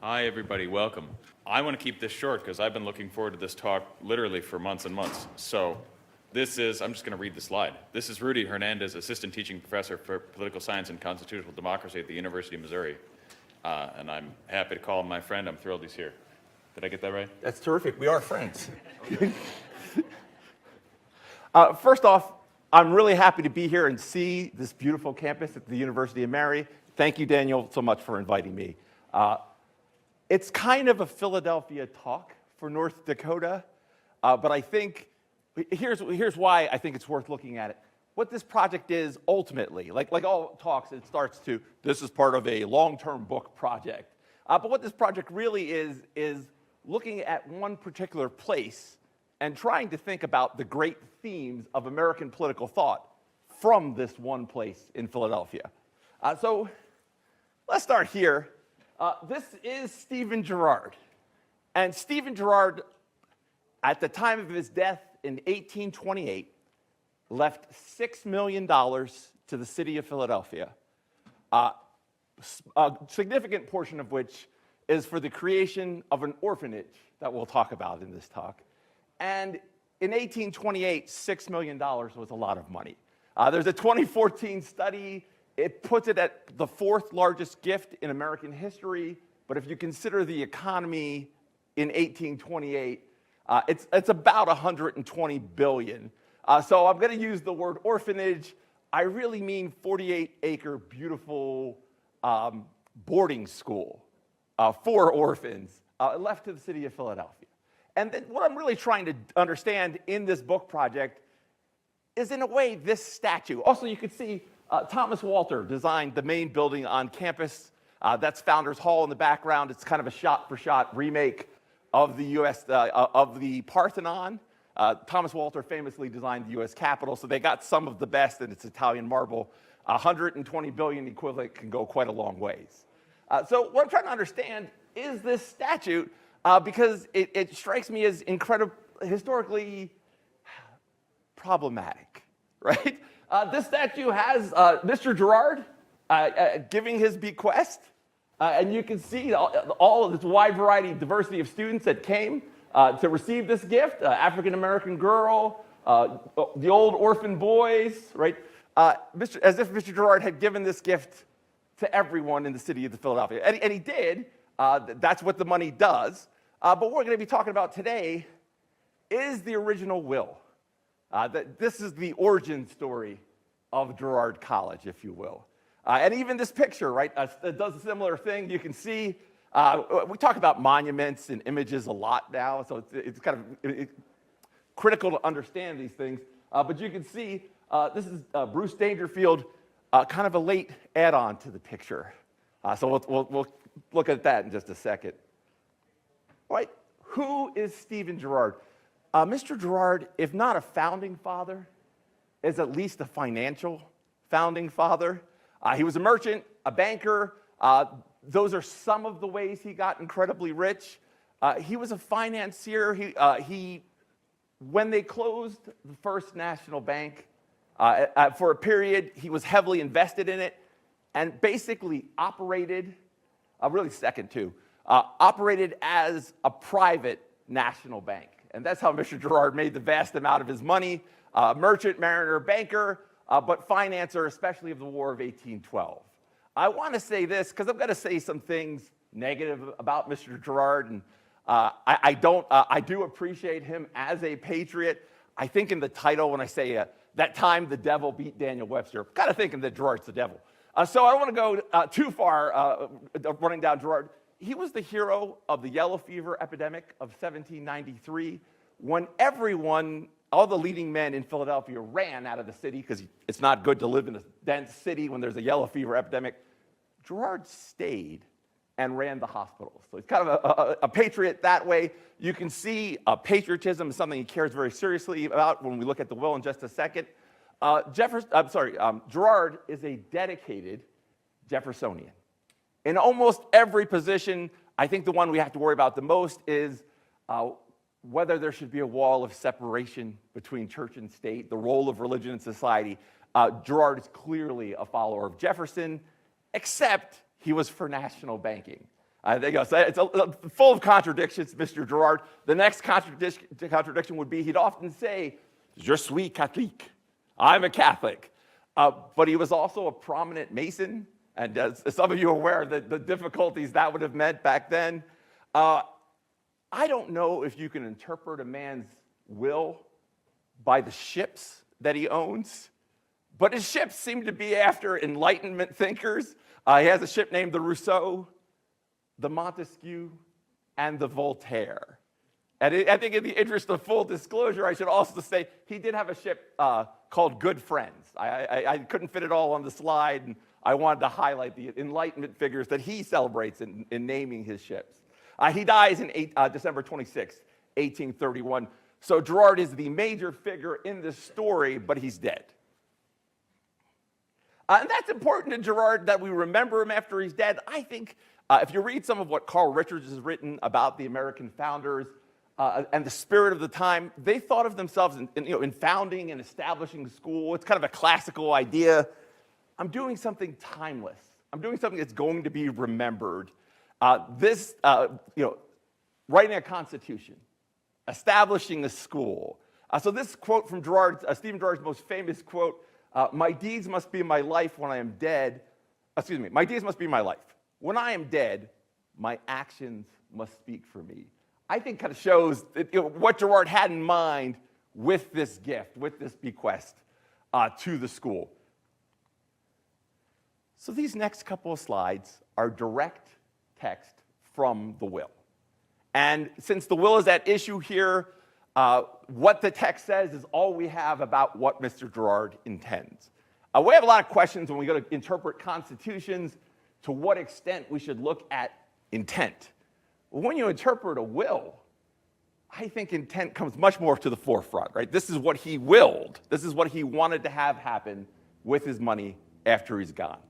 Hi, everybody. Welcome. I want to keep this short because I've been looking forward to this talk literally for months and months. So this is, I'm just going to read the slide. This is Rudy Hernandez, Assistant Teaching Professor for Political Science and Constitutional Democracy at the University of Missouri. And I'm happy to call him my friend. I'm thrilled he's here. Did I get that right? That's terrific. We are friends. First off, I'm really happy to be here and see this beautiful campus at the University of Missouri. Thank you, Daniel, so much for inviting me. It's kind of a Philadelphia talk for North Dakota, but I think, here's why I think it's worth looking at it. What this project is ultimately, like all talks, it starts to, this is part of a long-term book project. But what this project really is looking at one particular place and trying to think about the great themes of American political thought from this one place in Philadelphia. So let's start here. This is Stephen Girard. And Stephen Girard, at the time of his death in 1828, left $6 million to the city of Philadelphia, a significant portion of which is for the creation of an orphanage that we'll talk about in this talk. And in 1828, $6 million was a lot of money. There's a 2014 study. It puts it at the fourth largest gift in American history, but if you consider the economy in 1828, it's about $120 billion. So I'm going to use the word orphanage. I really mean 48-acre beautiful boarding school for orphans left to the city of Philadelphia. And then what I'm really trying to understand in this book project is, in a way, this statue. Also, you can see Thomas Walter designed the main building on campus. That's Founders Hall in the background. It's kind of a shot-for-shot remake of the of the Parthenon. Thomas Walter famously designed the U.S. Capitol, so they got some of the best, and it's Italian marble. 120 billion equivalent can go quite a long ways. So what I'm trying to understand is this statue, because it strikes me as historically problematic, right? This statue has Mr. Girard giving his bequest, and you can see all of this wide variety, diversity of students that came to receive this gift. African-American girl, the old orphan boys, right? As if Mr. Girard had given this gift to everyone in the city of Philadelphia. And he did. That's what the money does. But what we're going to be talking about today is the original will. This is the origin story of Girard College, if you will. And even this picture, right, it does a similar thing. You can see, we talk about monuments and images a lot now, so it's kind of critical to understand these things. But you can see this is Bruce Dangerfield, kind of a late add-on to the picture. So we'll look at that in just a second. All right, who is Stephen Girard? Mr. Girard, if not a founding father, is at least a financial founding father. He was a merchant, a banker. Those are some of the ways he got incredibly rich. He was a financier. When they closed the First National Bank, for a period, he was heavily invested in it and basically operated, really second too, operated as a private national bank. And that's how Mr. Girard made the vast amount of his money. Merchant, mariner, banker, but financer, especially of the War of 1812. I want to say this because I'm going to say some things negative about Mr. Girard, and I do appreciate him as a patriot. I think in the title when I say that time the devil beat Daniel Webster, I'm kind of thinking that Girard's the devil. So I don't want to go too far running down Girard. He was the hero of the yellow fever epidemic of 1793, when everyone, all the leading men in Philadelphia, ran out of the city because it's not good to live in a dense city when there's a yellow fever epidemic. Girard stayed and ran the hospitals. So he's kind of a patriot that way. You can see patriotism is something he cares very seriously about when we look at the will in just a second. Girard is a dedicated Jeffersonian. In almost every position, I think the one we have to worry about the most is whether there should be a wall of separation between church and state, the role of religion in society. Girard is clearly a follower of Jefferson, except he was for national banking. There you go. So it's full of contradictions, Mr. Girard. The next contradiction would be he'd often say, "Je suis catholique." I'm a Catholic. But he was also a prominent Mason, and as some of you are aware, the difficulties that would have meant back then. I don't know if you can interpret a man's will by the ships that he owns, but his ships seem to be after Enlightenment thinkers. He has a ship named the Rousseau, the Montesquieu, and the Voltaire. And I think in the interest of full disclosure, I should also say he did have a ship called Good Friends. I couldn't fit it all on the slide, and I wanted to highlight the Enlightenment figures that he celebrates in naming his ships. He dies in December 26, 1831. So Girard is the major figure in this story, but he's dead. And that's important to Girard that we remember him after he's dead. I think if you read some of what Carl Richards has written about the American founders and the spirit of the time, they thought of themselves in founding and establishing the school. It's kind of a classical idea. I'm doing something timeless. I'm doing something that's going to be remembered. Writing a constitution, establishing a school. So this quote from Stephen Girard's most famous quote, "My deeds must be my life when I am dead." My deeds must be my life. When I am dead, my actions must speak for me. I think kind of shows what Girard had in mind with this gift, with this bequest to the school. So these next couple of slides are direct text from the will. And since the will is at issue here, what the text says is all we have about what Mr. Girard intends. We have a lot of questions when we go to interpret constitutions, to what extent we should look at intent. When you interpret a will, I think intent comes much more to the forefront, right? This is what he willed. This is what he wanted to have happen with his money after he's gone.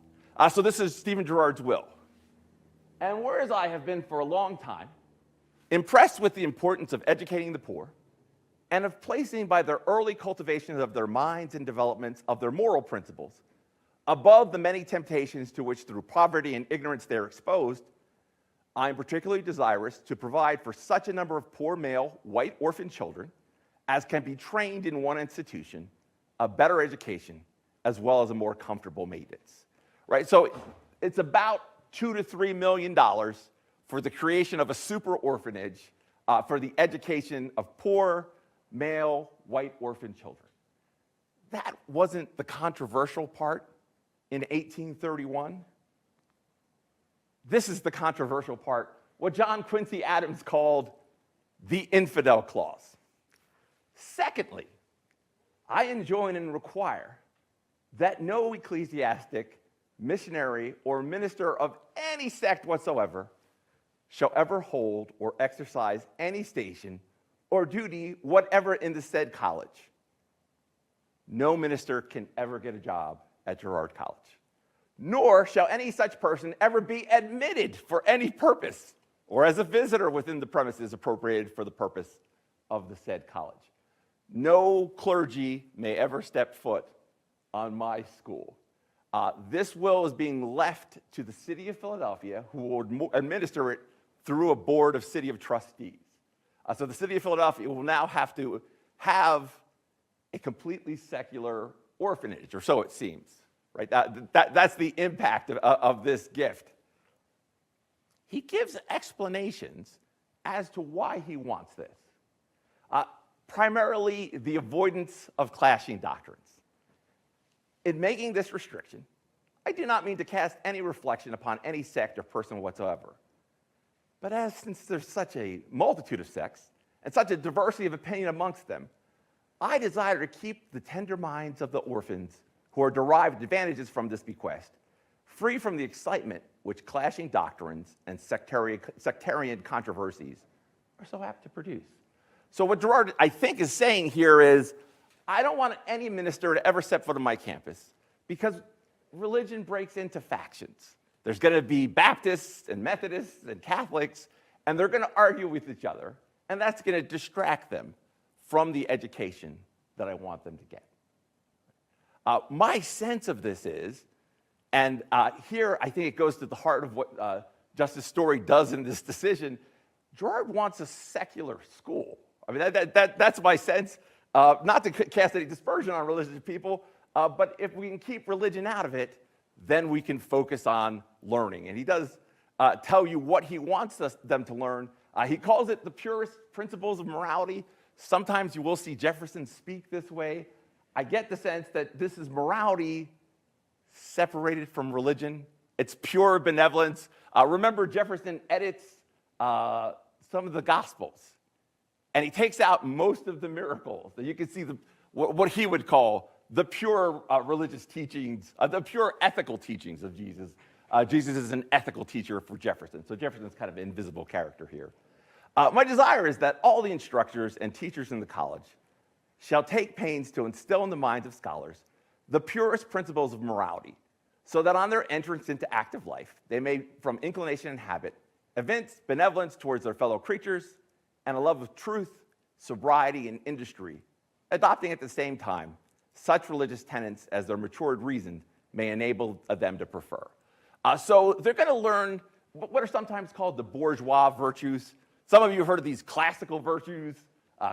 So this is Stephen Girard's will. And whereas I have been for a long time impressed with the importance of educating the poor and of placing by their early cultivation of their minds and developments of their moral principles above the many temptations to which through poverty and ignorance they are exposed, I am particularly desirous to provide for such a number of poor male white orphan children as can be trained in one institution, a better education, as well as a more comfortable maintenance. Right? So it's about $2 to $3 million for the creation of a super orphanage for the education of poor male white orphan children. That wasn't the controversial part in 1831. This is the controversial part, what John Quincy Adams called the infidel clause. Secondly, I enjoin and require that no ecclesiastic, missionary, or minister of any sect whatsoever shall ever hold or exercise any station or duty whatever in the said college. No minister can ever get a job at Girard College, nor shall any such person ever be admitted for any purpose or as a visitor within the premises appropriated for the purpose of the said college. No clergy may ever step foot on my school. This will is being left to the city of Philadelphia, who will administer it through a board of city of trustees. So the city of Philadelphia will now have to have a completely secular orphanage, or so it seems. Right? That's the impact of this gift. He gives explanations as to why he wants this. Primarily, the avoidance of clashing doctrines. In making this restriction, I do not mean to cast any reflection upon any sect or person whatsoever. But since there's such a multitude of sects and such a diversity of opinion amongst them, I desire to keep the tender minds of the orphans who are derived advantages from this bequest free from the excitement which clashing doctrines and sectarian controversies are so apt to produce. So what Girard, I think, is saying here is, I don't want any minister to ever step foot on my campus because religion breaks into factions. There's going to be Baptists and Methodists and Catholics, and they're going to argue with each other, and that's going to distract them from the education that I want them to get. My sense of this is, and here I think it goes to the heart of what Justice Story does in this decision, Girard wants a secular school. I mean, that's my sense. Not to cast any dispersion on religious people, but if we can keep religion out of it, then we can focus on learning. And he does tell you what he wants them to learn. He calls it the purest principles of morality. Sometimes you will see Jefferson speak this way. I get the sense that this is morality separated from religion. It's pure benevolence. Remember, Jefferson edits some of the Gospels, and he takes out most of the miracles. And you can see what he would call the pure religious teachings, the pure ethical teachings of Jesus. Jesus is an ethical teacher for Jefferson, so Jefferson's kind of an invisible character here. My desire is that all the instructors and teachers in the college shall take pains to instill in the minds of scholars the purest principles of morality, so that on their entrance into active life, they may, from inclination and habit, evince benevolence towards their fellow creatures and a love of truth, sobriety, and industry, adopting at the same time such religious tenets as their matured reason may enable them to prefer. So they're going to learn what are sometimes called the bourgeois virtues. Some of you have heard of these classical virtues,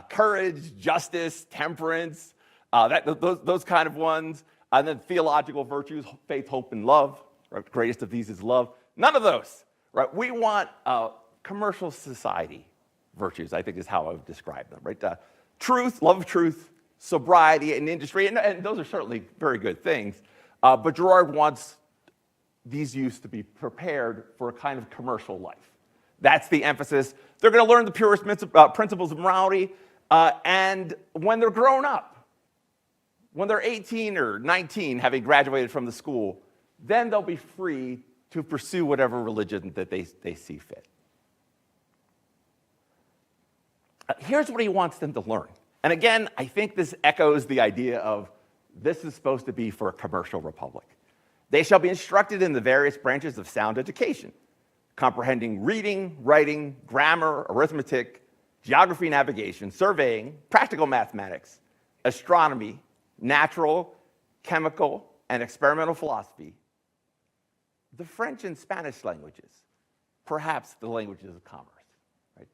courage, justice, temperance, those kind of ones. And then theological virtues, faith, hope, and love. Right? The greatest of these is love. None of those. Right? We want commercial society virtues, I think is how I would describe them. Right? Truth, love of truth, sobriety, and industry. And those are certainly very good things. But Girard wants these youths to be prepared for a kind of commercial life. That's the emphasis. They're going to learn the purest principles of morality. And when they're grown up, when they're 18 or 19, having graduated from the school, then they'll be free to pursue whatever religion that they see fit. Here's what he wants them to learn. And again, I think this echoes the idea of this is supposed to be for a commercial republic. They shall be instructed in the various branches of sound education, comprehending reading, writing, grammar, arithmetic, geography, navigation, surveying, practical mathematics, astronomy, natural, chemical, and experimental philosophy, the French and Spanish languages, perhaps the languages of commerce. Right?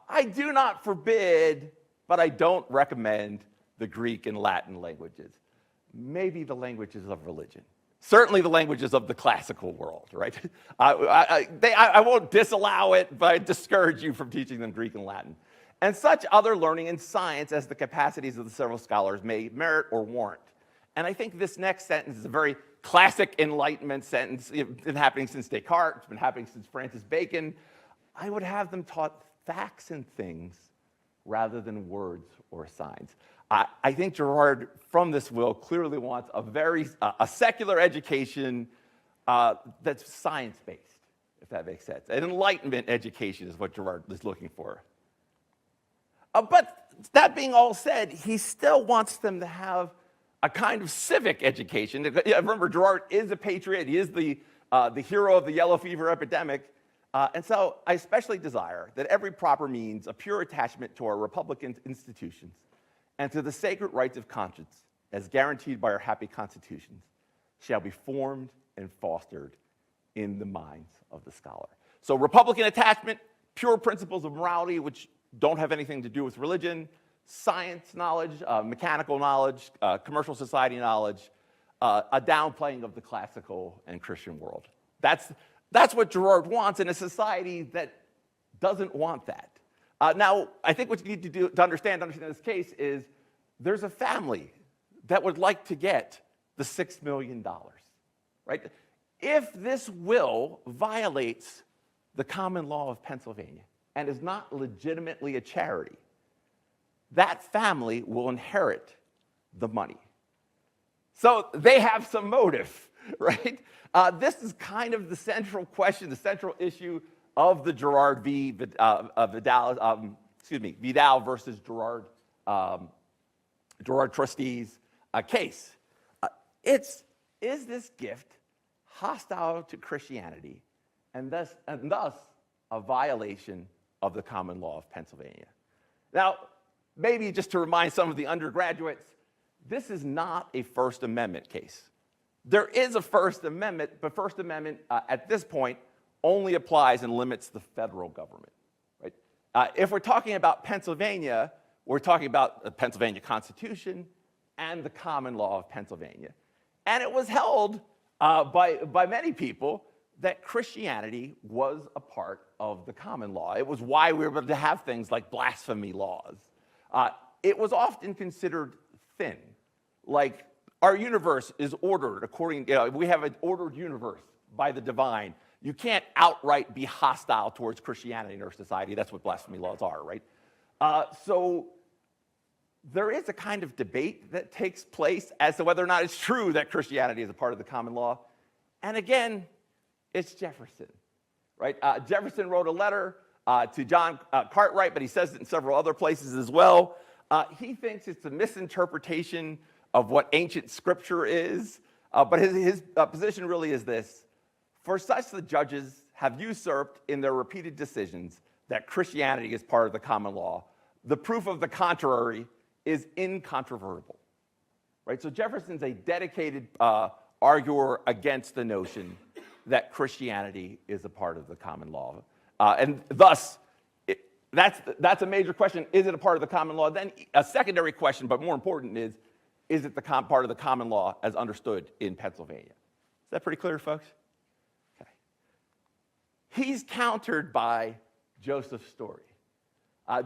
I do not forbid, but I don't recommend the Greek and Latin languages. Maybe the languages of religion. Certainly the languages of the classical world, right? I won't disallow it, but I discourage you from teaching them Greek and Latin. And such other learning in science as the capacities of the several scholars may merit or warrant. And I think this next sentence is a very classic Enlightenment sentence. It's been happening since Descartes. It's been happening since Francis Bacon. I would have them taught facts and things rather than words or signs. I think Girard, from this will, clearly wants a secular education that's science-based, if that makes sense. An Enlightenment education is what Girard is looking for. But that being all said, he still wants them to have a kind of civic education. Remember, Girard is a patriot. He is the hero of the yellow fever epidemic. And so I especially desire that every proper means of pure attachment to our Republican institutions and to the sacred rights of conscience, as guaranteed by our happy constitutions, shall be formed and fostered in the minds of the scholar. So Republican attachment, pure principles of morality, which don't have anything to do with religion, science knowledge, mechanical knowledge, commercial society knowledge, a downplaying of the classical and Christian world. That's what Girard wants in a society that doesn't want that. Now, I think what you need to do to understand this case is there's a family that would like to get the $6 million, right? If this will violates the common law of Pennsylvania and is not legitimately a charity, that family will inherit the money. So they have some motive, right? This is kind of the central question, the central issue of the Girard v. Vidal versus Girard trustees case. Is this gift hostile to Christianity and thus a violation of the common law of Pennsylvania? Now, maybe just to remind some of the undergraduates, this is not a First Amendment case. There is a First Amendment, but First Amendment at this point only applies and limits the federal government. Right? If we're talking about Pennsylvania, we're talking about the Pennsylvania Constitution and the common law of Pennsylvania. And it was held by many people that Christianity was a part of the common law. It was why we were able to have things like blasphemy laws. It was often considered thin, like our universe is ordered according, we have an ordered universe by the divine. You can't outright be hostile towards Christianity in our society. That's what blasphemy laws are, right? So there is a kind of debate that takes place as to whether or not it's true that Christianity is a part of the common law. And again, it's Jefferson, right? Jefferson wrote a letter to John Cartwright, but he says it in several other places as well. He thinks it's a misinterpretation of what ancient scripture is, but his position really is this: for such the judges have usurped in their repeated decisions that Christianity is part of the common law. The proof of the contrary is incontrovertible, right? So Jefferson's a dedicated arguer against the notion that Christianity is a part of the common law. And thus, that's a major question. Is it a part of the common law? Then a secondary question, but more important, is it part of the common law as understood in Pennsylvania? Is that pretty clear, folks? Okay. He's countered by Joseph Story.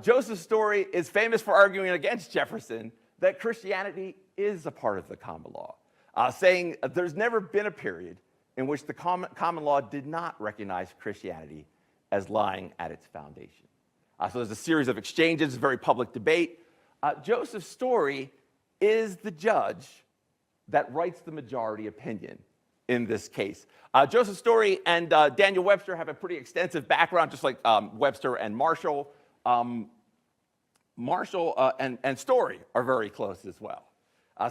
Joseph Story is famous for arguing against Jefferson that Christianity is a part of the common law, saying there's never been a period in which the common law did not recognize Christianity as lying at its foundation. So there's a series of exchanges, a very public debate. Joseph Story is the judge that writes the majority opinion in this case. Joseph Story and Daniel Webster have a pretty extensive background, just like Webster and Marshall. Marshall and Story are very close as well.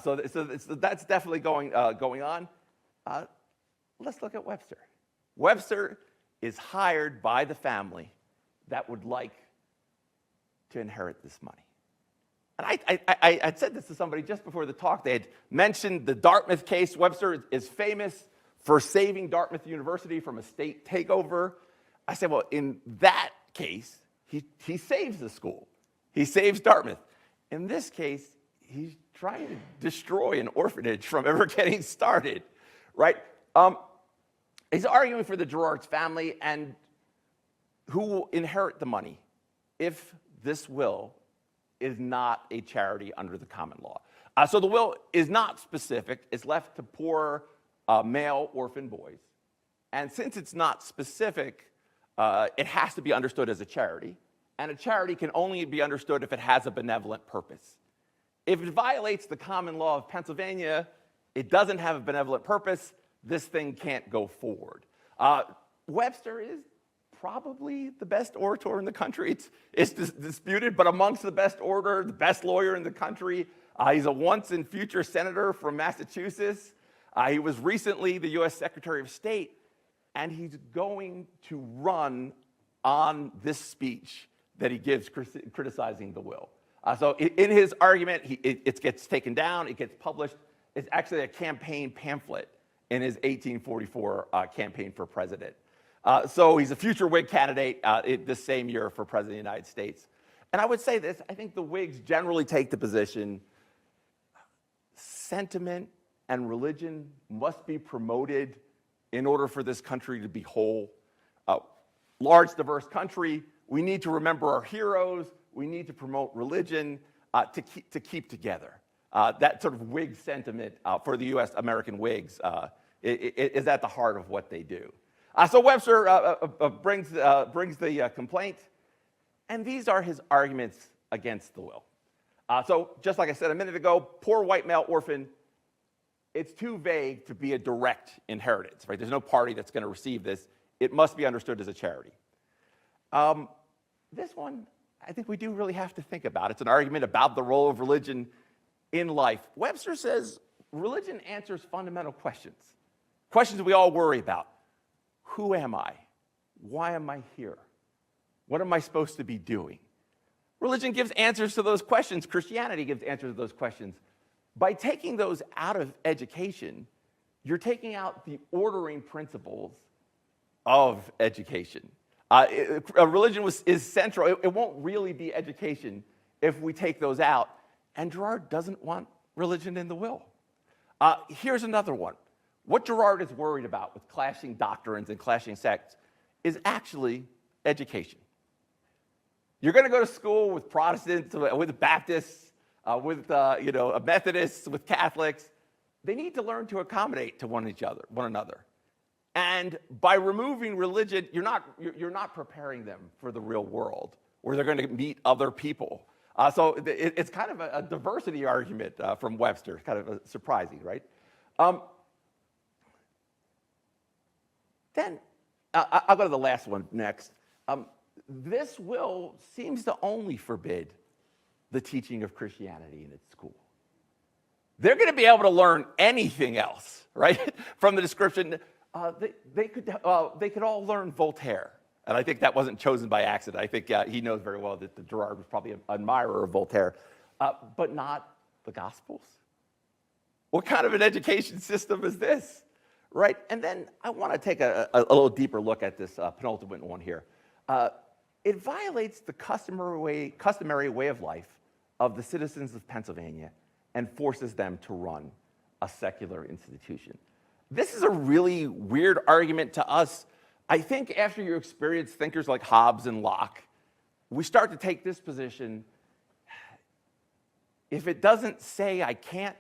So that's definitely going on. Let's look at Webster. Webster is hired by the family that would like to inherit this money. And I said this to somebody just before the talk. They had mentioned the Dartmouth case. Webster is famous for saving Dartmouth University from a state takeover. I said, well, in that case, he saves the school. He saves Dartmouth. In this case, he's trying to destroy an orphanage from ever getting started, right? He's arguing for the Girards family and who will inherit the money if this will is not a charity under the common law. So the will is not specific. It's left to poor male orphan boys. And since it's not specific, it has to be understood as a charity. And a charity can only be understood if it has a benevolent purpose. If it violates the common law of Pennsylvania, it doesn't have a benevolent purpose, this thing can't go forward. Webster is probably the best orator in the country. It's disputed, but amongst the best orator, the best lawyer in the country. He's a once and future senator from Massachusetts. He was recently the U.S. Secretary of State, and he's going to run on this speech that he gives criticizing the will. So in his argument, it gets taken down, it gets published. It's actually a campaign pamphlet in his 1844 campaign for president. So he's a future Whig candidate this same year for president of the United States. And I would say this, I think the Whigs generally take the position, sentiment and religion must be promoted in order for this country to be whole. Large, diverse country, we need to remember our heroes, we need to promote religion to keep together. That sort of Whig sentiment for the U.S. American Whigs is at the heart of what they do. So Webster brings the complaint, and these are his arguments against the will. So just like I said a minute ago, poor white male orphan, it's too vague to be a direct inheritance, right? There's no party that's going to receive this. It must be understood as a charity. This one, I think we do really have to think about. It's an argument about the role of religion in life. Webster says religion answers fundamental questions we all worry about. Who am I? Why am I here? What am I supposed to be doing? Religion gives answers to those questions. Christianity gives answers to those questions. By taking those out of education, you're taking out the ordering principles of education. Religion is central. It won't really be education if we take those out. And Girard doesn't want religion in the will. Here's another one. What Girard is worried about with clashing doctrines and clashing sects is actually education. You're going to go to school with Protestants, with Baptists, with Methodists, with Catholics. They need to learn to accommodate to one another. And by removing religion, you're not preparing them for the real world where they're going to meet other people. So it's kind of a diversity argument from Webster, kind of surprising, right? Then I'll go to the last one next. This will seems to only forbid the teaching of Christianity in its school. They're going to be able to learn anything else, right? From the description, they could all learn Voltaire. And I think that wasn't chosen by accident. I think he knows very well that Girard was probably an admirer of Voltaire, but not the Gospels. What kind of an education system is this, right? And then I want to take a little deeper look at this penultimate one here. It violates the customary way of life of the citizens of Pennsylvania and forces them to run a secular institution. This is a really weird argument to us. I think after you experience thinkers like Hobbes and Locke, we start to take this position. If it doesn't say I can't,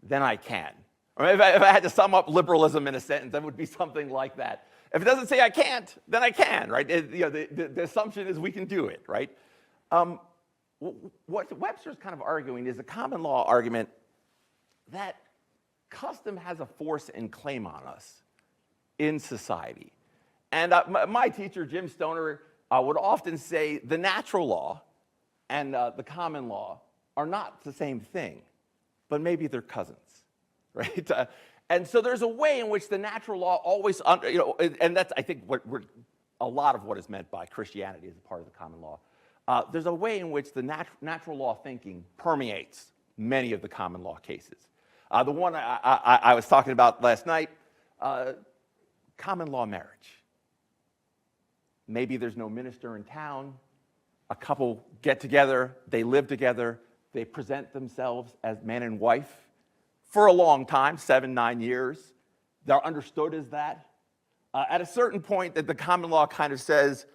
then I can. Or if I had to sum up liberalism in a sentence, that would be something like that. If it doesn't say I can't, then I can, right? The assumption is we can do it, right? What Webster's kind of arguing is a common law argument that custom has a force and claim on us in society. And my teacher, Jim Stoner, would often say the natural law and the common law are not the same thing, but maybe they're cousins, right? And so there's a way in which the natural law always, and that's, I think, a lot of what is meant by Christianity as a part of the common law. There's a way in which the natural law thinking permeates many of the common law cases. The one I was talking about last night, common law marriage. Maybe there's no minister in town. A couple get together, they live together, they present themselves as man and wife for a long time, 7-9 years. They're understood as that. At a certain point, that the common law kind of says,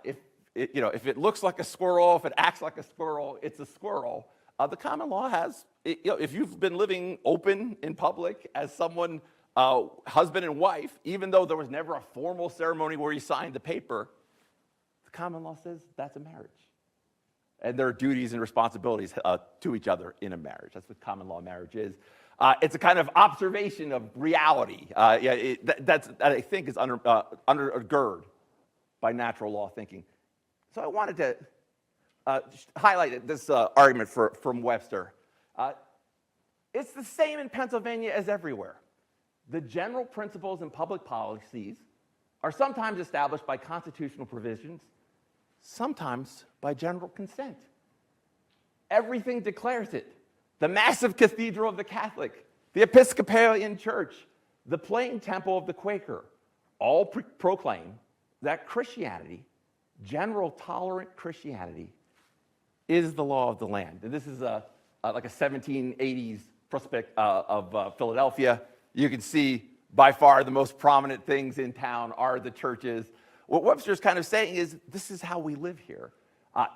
if it looks like a squirrel, if it acts like a squirrel, it's a squirrel. The common law has, if you've been living open in public as someone, husband and wife, even though there was never a formal ceremony where you signed the paper, the common law says that's a marriage. And there are duties and responsibilities to each other in a marriage. That's what common law marriage is. It's a kind of observation of reality. That I think is undergirded by natural law thinking. So I wanted to highlight this argument from Webster. It's the same in Pennsylvania as everywhere. The general principles and public policies are sometimes established by constitutional provisions, sometimes by general consent. Everything declares it. The massive cathedral of the Catholic, the Episcopalian Church, the plain temple of the Quaker, all proclaim that Christianity, general tolerant Christianity, is the law of the land. And this is like a 1780s prospect of Philadelphia. You can see by far the most prominent things in town are the churches. What Webster's kind of saying is this is how we live here.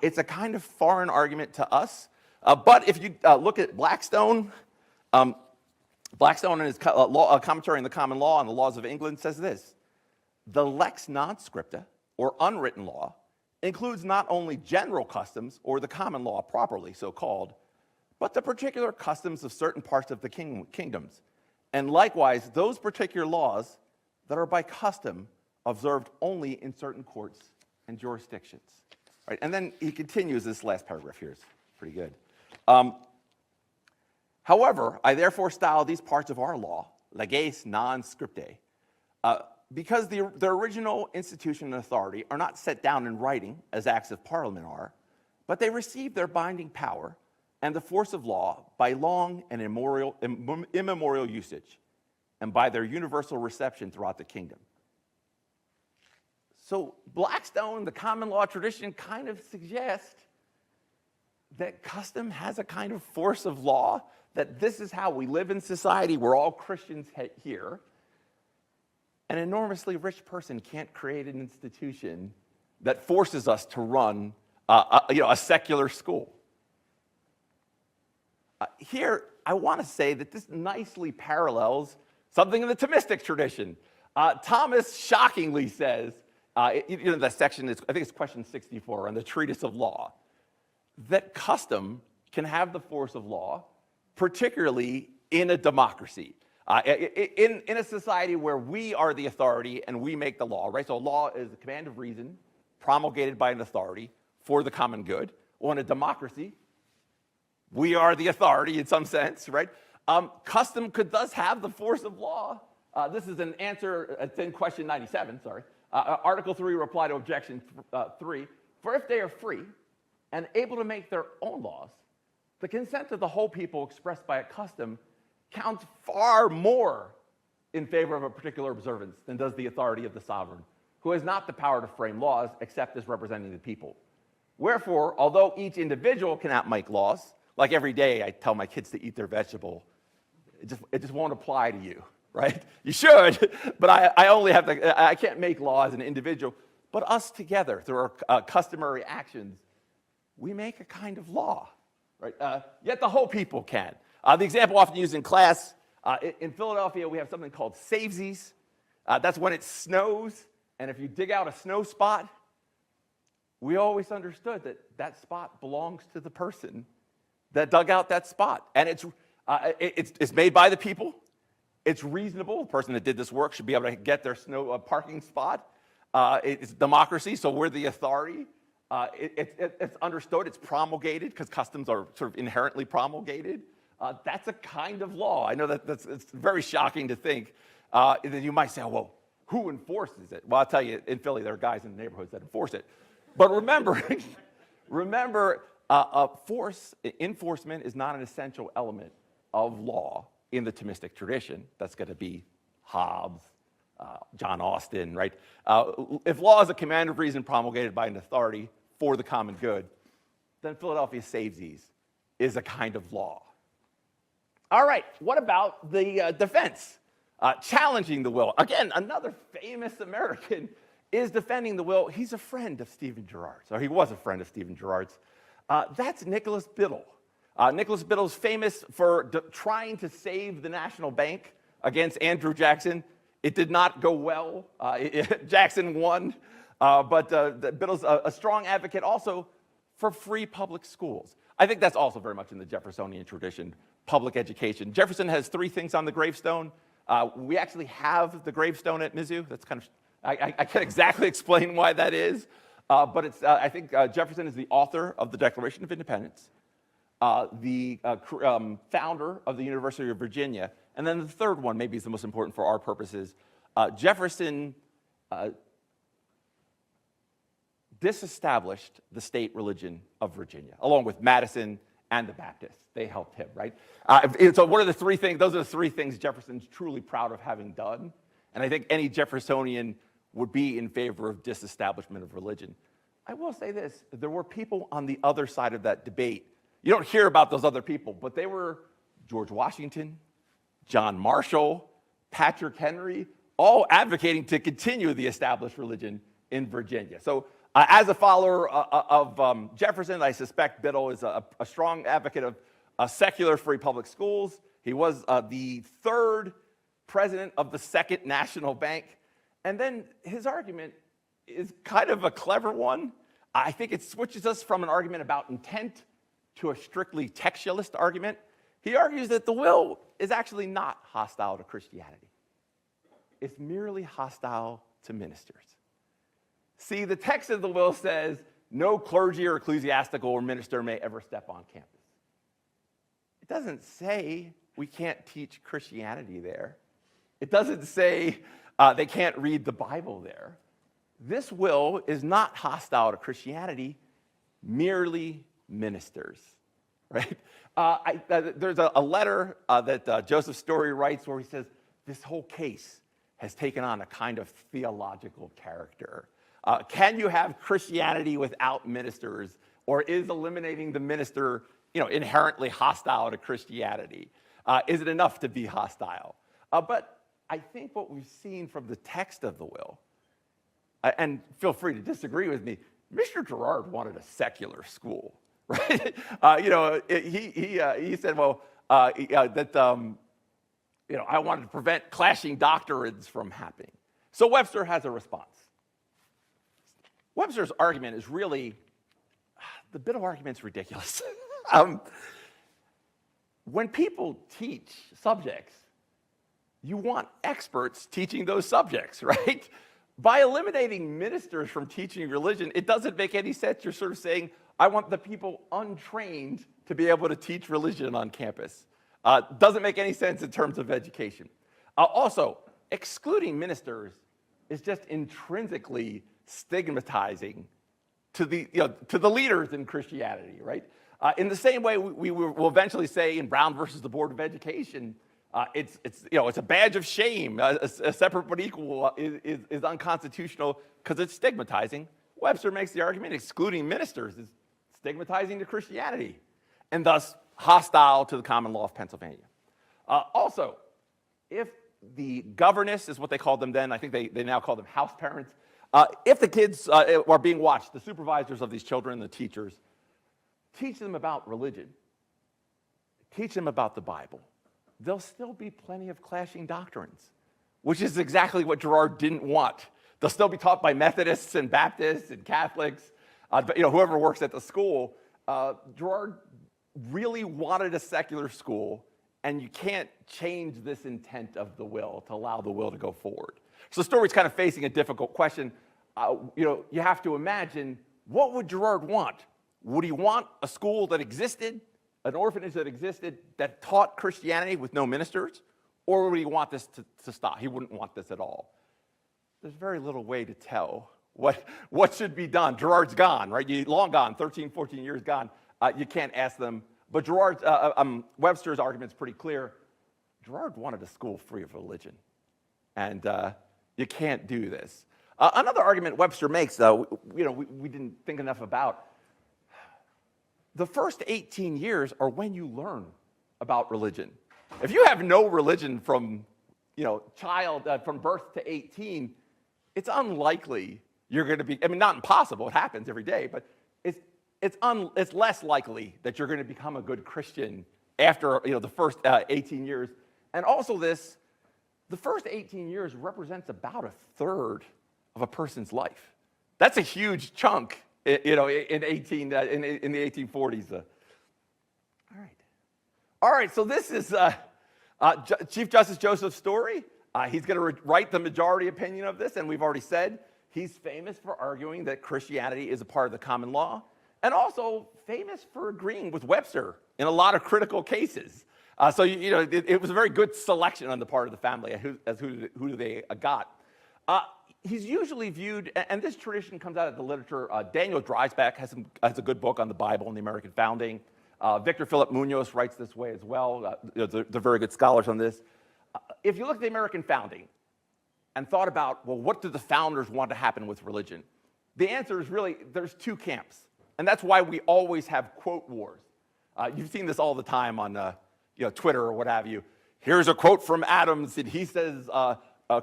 It's a kind of foreign argument to us. But if you look at Blackstone, Blackstone in his commentary on the common law and the laws of England says this: the lex non scripta, or unwritten law, includes not only general customs, or the common law properly so called, but the particular customs of certain parts of the kingdoms, and likewise those particular laws that are by custom observed only in certain courts and jurisdictions. Right? And then he continues, this last paragraph here is pretty good. However, I therefore style these parts of our law, leges non scriptae, because their original institution and authority are not set down in writing, as acts of parliament are, but they receive their binding power and the force of law by long and immemorial usage. and by their universal reception throughout the kingdom. So Blackstone, the common law tradition, kind of suggests that custom has a kind of force of law, that this is how we live in society. We're all Christians here. An enormously rich person can't create an institution that forces us to run a secular school. Here, I want to say that this nicely parallels something in the Thomistic tradition. Thomas shockingly says, that section is, I think it's question 64 on the Treatise of Law, that custom can have the force of law, particularly in a democracy, in a society where we are the authority and we make the law, right? So law is a command of reason promulgated by an authority for the common good. Well, in a democracy, we are the authority in some sense, right? Custom could thus have the force of law. This is an answer, it's in question 97, sorry. Article 3, reply to objection 3. For if they are free and able to make their own laws, the consent of the whole people expressed by a custom counts far more in favor of a particular observance than does the authority of the sovereign, who has not the power to frame laws except as representing the people. Wherefore, although each individual cannot make laws, like every day I tell my kids to eat their vegetable, it just won't apply to you, right? You should, but I only have to, I can't make law as an individual. But us together, through our customary actions, we make a kind of law, right? Yet the whole people can. The example often used in class, in Philadelphia, we have something called savesies. That's when it snows, and if you dig out a snow spot, we always understood that that spot belongs to the person that dug out that spot. And it's made by the people. It's reasonable. The person that did this work should be able to get their snow parking spot. It's democracy, so we're the authority. It's understood. It's promulgated because customs are sort of inherently promulgated. That's a kind of law. I know it's very shocking to think that you might say, oh, well, who enforces it? Well, I'll tell you, in Philly, there are guys in the neighborhoods that enforce it. But remember, enforcement is not an essential element of law in the Thomistic tradition. That's going to be Hobbes, John Austin, right? If law is a command of reason promulgated by an authority for the common good, then Philadelphia savesies is a kind of law. All right, what about the defense? Challenging the will. Again, another famous American is defending the will. He's a friend of Stephen Girard's, or he was a friend of Stephen Girard's. That's Nicholas Biddle. Nicholas Biddle is famous for trying to save the National Bank against Andrew Jackson. It did not go well. Jackson won, but Biddle's a strong advocate also for free public schools. I think that's also very much in the Jeffersonian tradition, public education. Jefferson has 3 things on the gravestone. We actually have the gravestone at Mizzou. That's kind of, I can't exactly explain why that is, but it's, I think Jefferson is the author of the Declaration of Independence, the founder of the University of Virginia, and then the third one, maybe is the most important for our purposes. Jefferson disestablished the state religion of Virginia, along with Madison and the Baptists. They helped him, right? So what are the 3 things? Those are the 3 things Jefferson's truly proud of having done. And I think any Jeffersonian would be in favor of disestablishment of religion. I will say this, there were people on the other side of that debate. You don't hear about those other people, but they were George Washington, John Marshall, Patrick Henry, all advocating to continue the established religion in Virginia. So as a follower of Jefferson, I suspect Biddle is a strong advocate of secular free public schools. He was the 3rd president of the 2nd National Bank. And then his argument is kind of a clever one. I think it switches us from an argument about intent to a strictly textualist argument. He argues that the will is actually not hostile to Christianity. It's merely hostile to ministers. See, the text of the will says, no clergy or ecclesiastical or minister may ever step on campus. It doesn't say we can't teach Christianity there. It doesn't say they can't read the Bible there. This will is not hostile to Christianity, merely ministers, right? There's a letter that Joseph Story writes where he says, this whole case has taken on a kind of theological character. Can you have Christianity without ministers, or is eliminating the minister, inherently hostile to Christianity? Is it enough to be hostile? But I think what we've seen from the text of the will, and feel free to disagree with me, Mr. Girard wanted a secular school, right? He said, well, I wanted to prevent clashing doctrines from happening. So Webster has a response. Webster's argument is really, the bit of argument's ridiculous. When people teach subjects, you want experts teaching those subjects, right? By eliminating ministers from teaching religion, it doesn't make any sense. You're sort of saying, I want the people untrained to be able to teach religion on campus. Doesn't make any sense in terms of education. Also, excluding ministers is just intrinsically stigmatizing to the leaders in Christianity, right? In the same way, we will eventually say in Brown versus the Board of Education, it's a badge of shame. A separate but equal is unconstitutional because it's stigmatizing. Webster makes the argument excluding ministers is stigmatizing to Christianity, and thus hostile to the common law of Pennsylvania. Also, if the governess is what they called them then, I think they now call them house parents, if the kids are being watched, the supervisors of these children, the teachers, teach them about religion, teach them about the Bible, there'll still be plenty of clashing doctrines, which is exactly what Girard didn't want. They'll still be taught by Methodists and Baptists and Catholics, whoever works at the school. Girard really wanted a secular school, and you can't change this intent of the will to allow the will to go forward. So the story's kind of facing a difficult question. You have to imagine, what would Girard want? Would he want a school that existed, an orphanage that existed, that taught Christianity with no ministers? Or would he want this to stop? He wouldn't want this at all. There's very little way to tell what should be done. Girard's gone, right? Long gone, 13, 14 years gone. You can't ask them. But Webster's argument is pretty clear. Girard wanted a school free of religion. And you can't do this. Another argument Webster makes, though, we didn't think enough about, the first 18 years are when you learn about religion. If you have no religion from from birth to 18, it's unlikely you're going to be, not impossible, it happens every day, but it's less likely that you're going to become a good Christian after the first 18 years. And also the first 18 years represents about a third of a person's life. That's a huge chunk, in the 1840s. All right. So this is Chief Justice Joseph Story. He's going to write the majority opinion of this, and we've already said he's famous for arguing that Christianity is a part of the common law, and also famous for agreeing with Webster in a lot of critical cases. So it was a very good selection on the part of the family as who they got. He's usually viewed, and this tradition comes out of the literature. Daniel Dreisbach has a good book on the Bible and the American founding. Victor Philip Munoz writes this way as well. They're very good scholars on this. If you look at the American founding and thought about, well, what did the founders want to happen with religion? The answer is really, there's two camps. And that's why we always have quote wars. You've seen this all the time on Twitter or what have you. Here's a quote from Adams, and he says,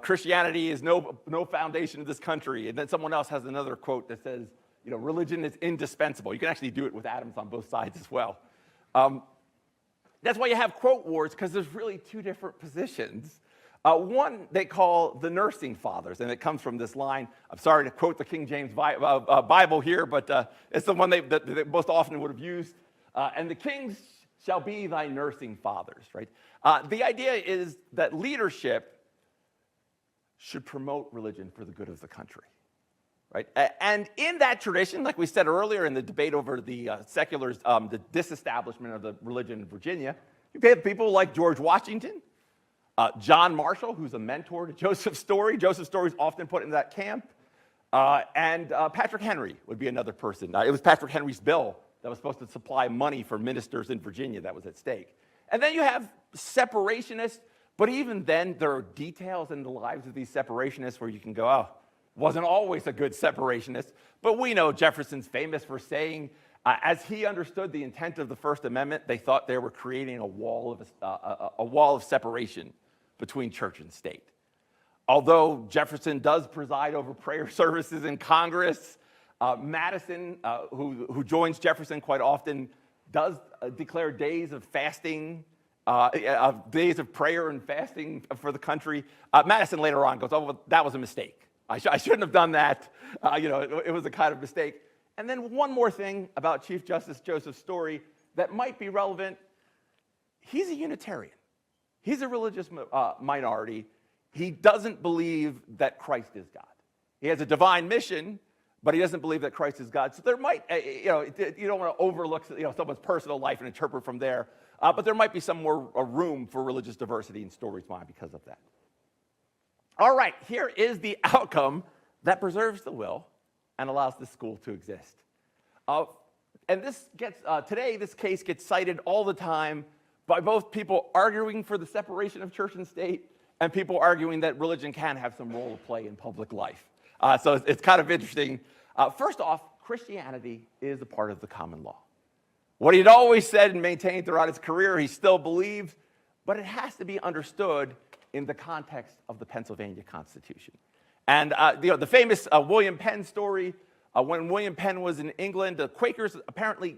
Christianity is no foundation of this country. And then someone else has another quote that says, religion is indispensable. You can actually do it with Adams on both sides as well. That's why you have quote wars, because there's really two different positions. One they call the nursing fathers, and it comes from this line. I'm sorry to quote the King James Bible here, but it's the one that they most often would have used. And the kings shall be thy nursing fathers, right? The idea is that leadership should promote religion for the good of the country, right? And in that tradition, like we said earlier in the debate over the seculars, the disestablishment of the religion in Virginia, you have people like George Washington, John Marshall, who's a mentor to Joseph Story. Joseph Story is often put in that camp. And Patrick Henry would be another person. It was Patrick Henry's bill that was supposed to supply money for ministers in Virginia that was at stake. And then you have separationists, But even then, there are details in the lives of these separationists where you can go, oh, wasn't always a good separationist. But we know Jefferson's famous for saying, as he understood the intent of the First Amendment, they thought they were creating a wall of separation between church and state. Although Jefferson does preside over prayer services in Congress, Madison, who joins Jefferson quite often, does declare days of fasting, days of prayer and fasting for the country. Madison later on goes, oh, well, that was a mistake. I shouldn't have done that. It was a kind of mistake. And then one more thing about Chief Justice Joseph Story that might be relevant. He's a Unitarian. He's a religious minority. He doesn't believe that Christ is God. He has a divine mission, but he doesn't believe that Christ is God. So there might, you don't want to overlook someone's personal life and interpret from there, but there might be some more room for religious diversity in Story's mind because of that. All right, here is the outcome that preserves the will and allows the school to exist. And today this case gets cited all the time by both people arguing for the separation of church and state and people arguing that religion can have some role to play in public life. So it's kind of interesting. First off, Christianity is a part of the common law. What he'd always said and maintained throughout his career, he still believes, but it has to be understood in the context of the Pennsylvania Constitution. And the famous William Penn story, when William Penn was in England, the Quakers apparently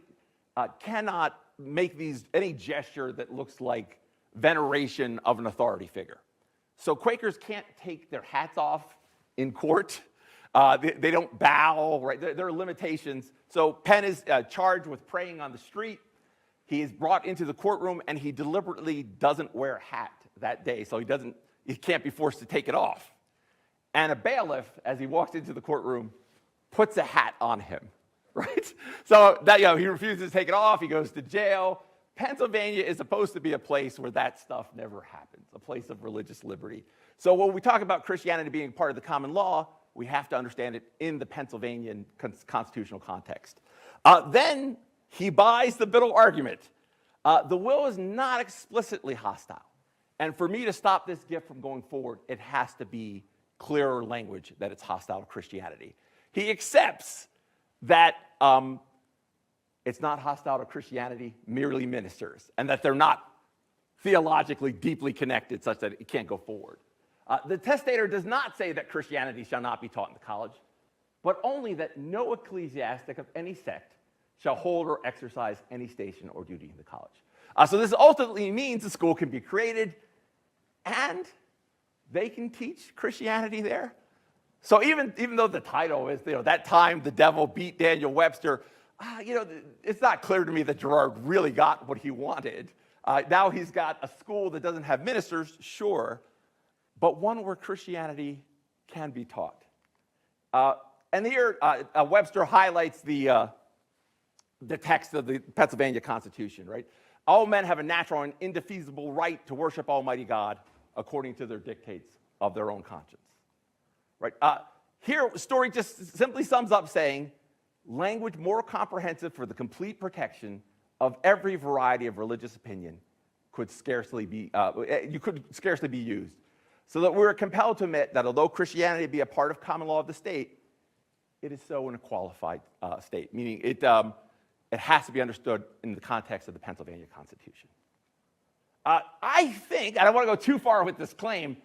cannot make any gesture that looks like veneration of an authority figure. So Quakers can't take their hats off in court. They don't bow, right? There are limitations. So Penn is charged with praying on the street. He is brought into the courtroom, and he deliberately doesn't wear a hat that day, so he can't be forced to take it off. And a bailiff, as he walks into the courtroom, puts a hat on him, right? So that, he refuses to take it off. He goes to jail. Pennsylvania is supposed to be a place where that stuff never happens, a place of religious liberty. So when we talk about Christianity being part of the common law, we have to understand it in the Pennsylvanian constitutional context. Then he buys the Biddle argument. The will is not explicitly hostile. And for me to stop this gift from going forward, it has to be clearer language that it's hostile to Christianity. He accepts that it's not hostile to Christianity, merely ministers, and that they're not theologically deeply connected such that it can't go forward. The testator does not say that Christianity shall not be taught in the college, but only that no ecclesiastic of any sect shall hold or exercise any station or duty in the college. So this ultimately means the school can be created and they can teach Christianity there. So even though the title is, that time the devil beat Daniel Webster, it's not clear to me that Girard really got what he wanted. Now he's got a school that doesn't have ministers, sure, but one where Christianity can be taught. And here Webster highlights the text of the Pennsylvania Constitution, right? All men have a natural and indefeasible right to worship Almighty God according to their dictates of their own conscience, right? Here, Story just simply sums up saying, language more comprehensive for the complete protection of every variety of religious opinion could scarcely be used. So that we're compelled to admit that although Christianity be a part of common law of the state, it is so in a qualified state, meaning it has to be understood in the context of the Pennsylvania Constitution. I think, and I don't want to go too far with this claim,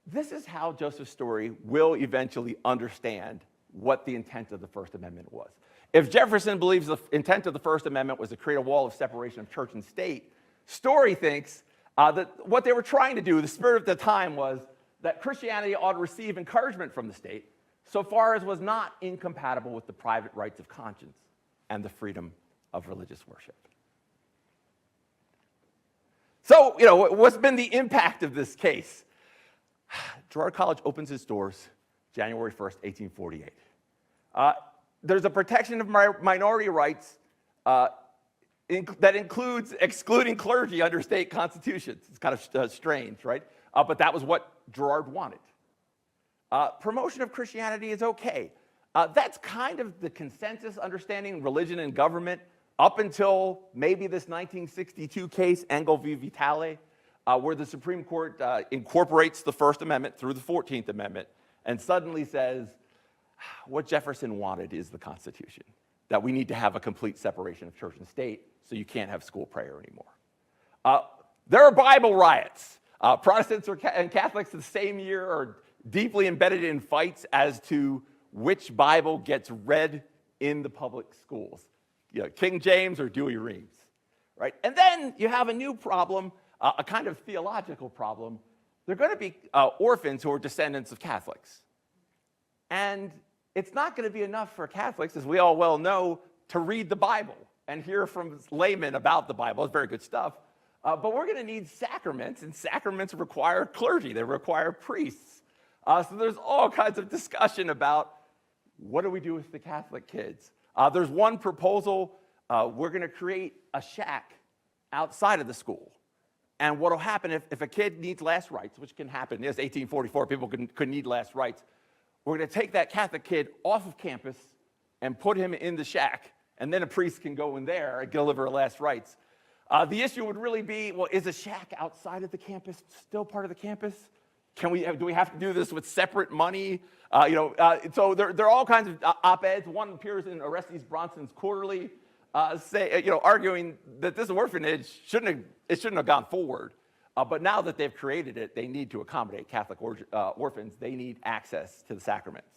this is how Joseph Story will eventually understand what the intent of the First Amendment was. If Jefferson believes the intent of the First Amendment was to create a wall of separation of church and state, Story thinks that what they were trying to do, the spirit of the time, was that Christianity ought to receive encouragement from the state so far as was not incompatible with the private rights of conscience and the freedom of religious worship. So, what's been the impact of this case? Girard College opens its doors January 1st, 1848. There's a protection of minority rights that includes excluding clergy under state constitutions. It's kind of strange, right? But that was what Girard wanted. Promotion of Christianity is okay. That's kind of the consensus understanding religion and government up until maybe this 1962 case, Engel v. Vitale. where the Supreme Court incorporates the First Amendment through the 14th Amendment and suddenly says, what Jefferson wanted is the Constitution, that we need to have a complete separation of church and state, so you can't have school prayer anymore. There are Bible riots. Protestants and Catholics the same year are deeply embedded in fights as to which Bible gets read in the public schools, King James or Dewey Reams, right? And then you have a new problem, a kind of theological problem. They're going to be orphans who are descendants of Catholics. And it's not going to be enough for Catholics, as we all well know, to read the Bible and hear from laymen about the Bible. It's very good stuff. But we're going to need sacraments, and sacraments require clergy. They require priests. So there's all kinds of discussion about what do we do with the Catholic kids. There's one proposal. We're going to create a shack outside of the school. And what will happen if a kid needs last rites, which can happen. Yes, 1844, people could need last rites. We're going to take that Catholic kid off of campus and put him in the shack, and then a priest can go in there and deliver last rites. The issue would really be, well, is a shack outside of the campus still part of the campus? Do we have to do this with separate money? So there are all kinds of op-eds. One appears in Orestes Bronson's Quarterly, arguing that this orphanage shouldn't have gone forward. But now that they've created it, they need to accommodate Catholic orphans. They need access to the sacraments.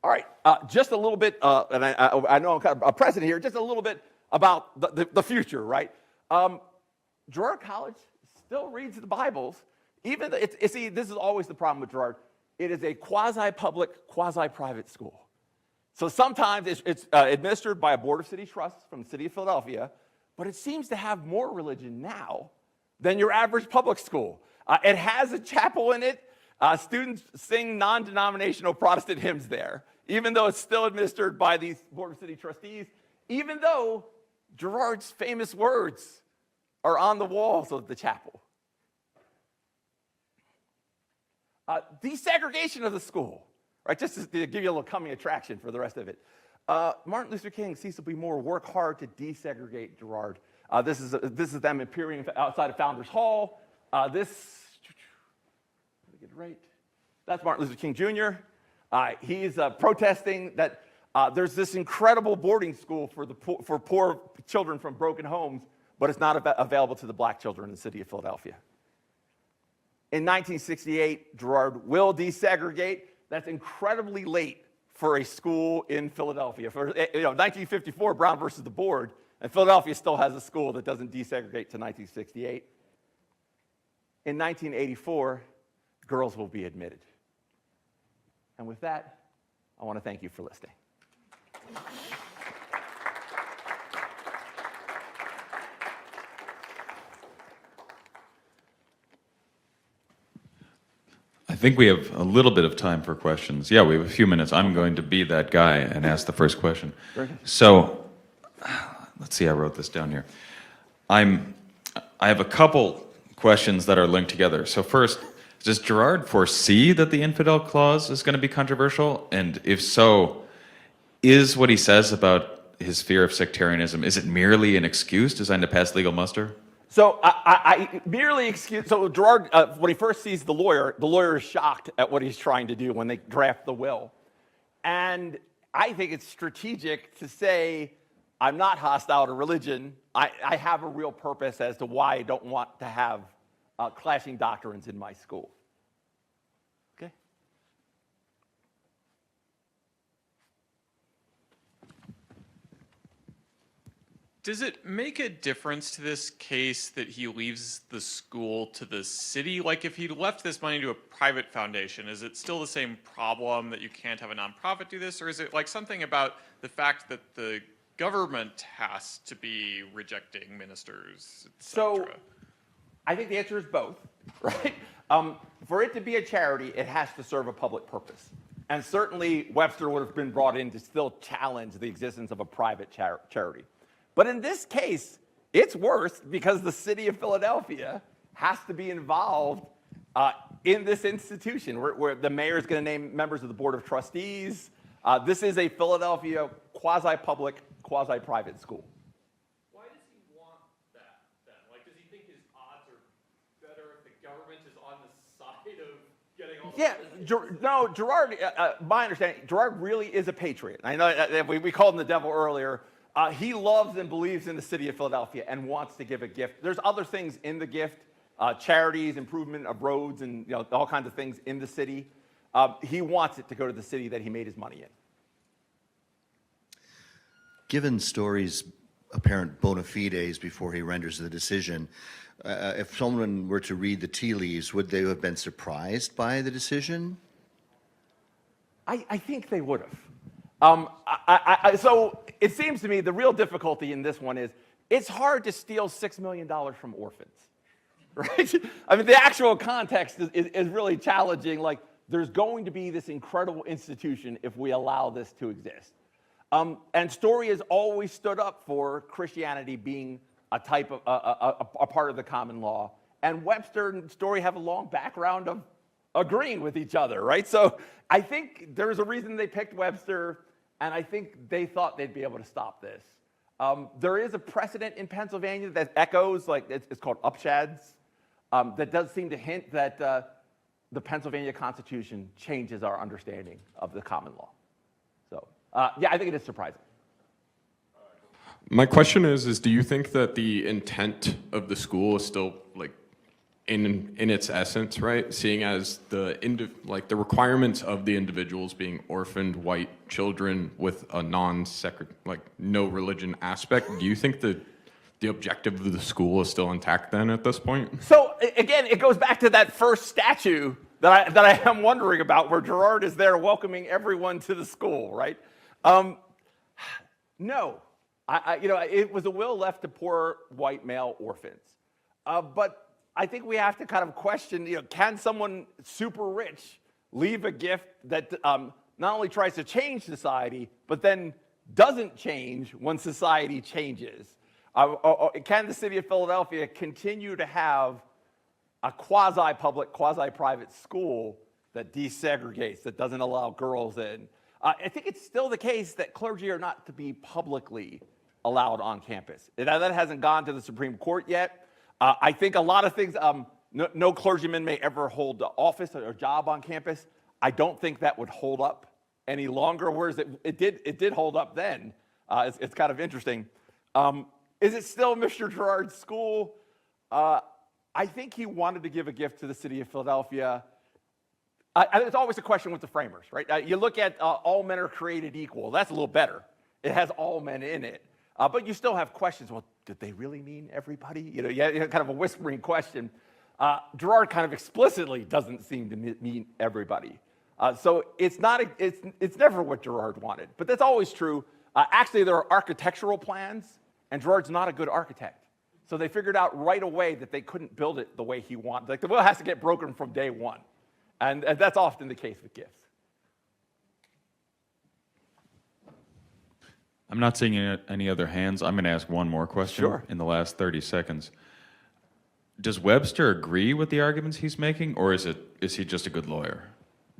All right, just a little bit, and I know I'm kind of a precedent here, just a little bit about the future, right? Girard College still reads the Bibles. Even this is always the problem with Girard. It is a quasi-public, quasi-private school. So sometimes it's administered by a board of city trusts from the city of Philadelphia, but it seems to have more religion now than your average public school. It has a chapel in it. Students sing non-denominational Protestant hymns there, even though it's still administered by these board of city trustees, even though Girard's famous words are on the walls of the chapel. Desegregation of the school, right? Just to give you a little coming attraction for the rest of it. Martin Luther King, Cecil B. Moore work hard to desegregate Girard. This is them appearing outside of Founders Hall. Get it right. That's Martin Luther King Jr. He's protesting that there's this incredible boarding school for poor children from broken homes, but it's not available to the black children in the city of Philadelphia. In 1968, Girard will desegregate. That's incredibly late for a school in Philadelphia. For 1954, Brown versus the board, and Philadelphia still has a school that doesn't desegregate to 1968. In 1984, girls will be admitted. And with that, I want to thank you for listening. I think we have a little bit of time for questions. Yeah, we have a few minutes. I'm going to be that guy and ask the first question. So, let's see, I wrote this down here. I have a couple questions that are linked together. So first, does Girard foresee that the infidel clause is going to be controversial? And if so, is what he says about his fear of sectarianism, is it merely an excuse designed to pass legal muster? So I merely excuse. So Girard, when he first sees the lawyer is shocked at what he's trying to do when they draft the will, and I think it's strategic to say, I'm not hostile to religion. I have a real purpose as to why I don't want to have clashing doctrines in my school. Okay. Does it make a difference to this case that he leaves the school to the city? Like, if he left this money to a private foundation, is it still the same problem that you can't have a nonprofit do this? Or is it like something about the fact that the government has to be rejecting ministers, et cetera? So I think the answer is both, right? For it to be a charity, it has to serve a public purpose. And certainly Webster would have been brought in to still challenge the existence of a private charity. But in this case, it's worse because the city of Philadelphia has to be involved in this institution where the mayor is going to name members of the board of trustees. This is a Philadelphia quasi-public, quasi-private school. Why does he want that then? Like, does he think his odds are Yeah, no, Gerard, my understanding, Gerard really is a patriot. I know that we called him the devil earlier. He loves and believes in the city of Philadelphia and wants to give a gift. There's other things in the gift, charities, improvement of roads, and all kinds of things in the city. He wants it to go to the city that he made his money in. Given Story's apparent bona fides before he renders the decision, if someone were to read the tea leaves, would they have been surprised by the decision? I think they would have. So it seems to me the real difficulty in this one is it's hard to steal $6 million from orphans, right? I mean, the actual context is really challenging. Like, there's going to be this incredible institution if we allow this to exist. And Story has always stood up for Christianity being a type of a part of the common law. And Webster and Story have a long background of agreeing with each other, right? So I think there's a reason they picked Webster, and I think they thought they'd be able to stop this. There is a precedent in Pennsylvania that echoes, like it's called Upshads, that does seem to hint that the Pennsylvania Constitution changes our understanding of the common law. So, yeah, I think it is surprising. My question is do you think that the intent of the school is still like in its essence, right? Seeing as the requirements of the individuals being orphaned white children with a no religion aspect, do you think that the objective of the school is still intact then at this point? So again, it goes back to that first statue that I am wondering about, where Gerard is there welcoming everyone to the school, right? No. It was a will left to poor white male orphans. But I think we have to kind of question, can someone super rich leave a gift that not only tries to change society, but then doesn't change when society changes? Can the city of Philadelphia continue to have a quasi-public, quasi-private school that desegregates, that doesn't allow girls in? I think it's still the case that clergy are not to be publicly allowed on campus. That hasn't gone to the Supreme Court yet. I think a lot of things, no clergyman may ever hold office or job on campus. I don't think that would hold up any longer, whereas it did hold up then. It's kind of interesting. Is it still Mr. Gerard's school? I think he wanted to give a gift to the city of Philadelphia. It's always a question with the framers, right? You look at all men are created equal. That's a little better. It has all men in it. But you still have questions. Well, did they really mean everybody? Kind of a whispering question. Gerard kind of explicitly doesn't seem to mean everybody. So it's never what Gerard wanted. But that's always true. Actually, there are architectural plans, and Gerard's not a good architect. So they figured out right away that they couldn't build it the way he wanted. Like, the will has to get broken from day one. And that's often the case with gifts. I'm not seeing any other hands. I'm going to ask one more question in the last 30 seconds. Does Webster agree with the arguments he's making, or is he just a good lawyer?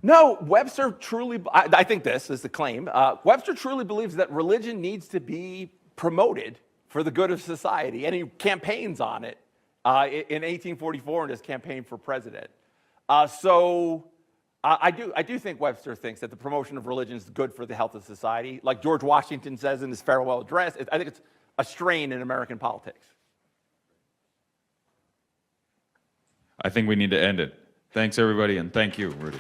No, Webster truly, I think this is the claim. Webster truly believes that religion needs to be promoted for the good of society, and he campaigns on it in 1844 in his campaign for president. I do think Webster thinks that the promotion of religion is good for the health of society. Like George Washington says in his farewell address, I think it's a strain in American politics. I think we need to end it. Thanks, everybody, and thank you, Rudy.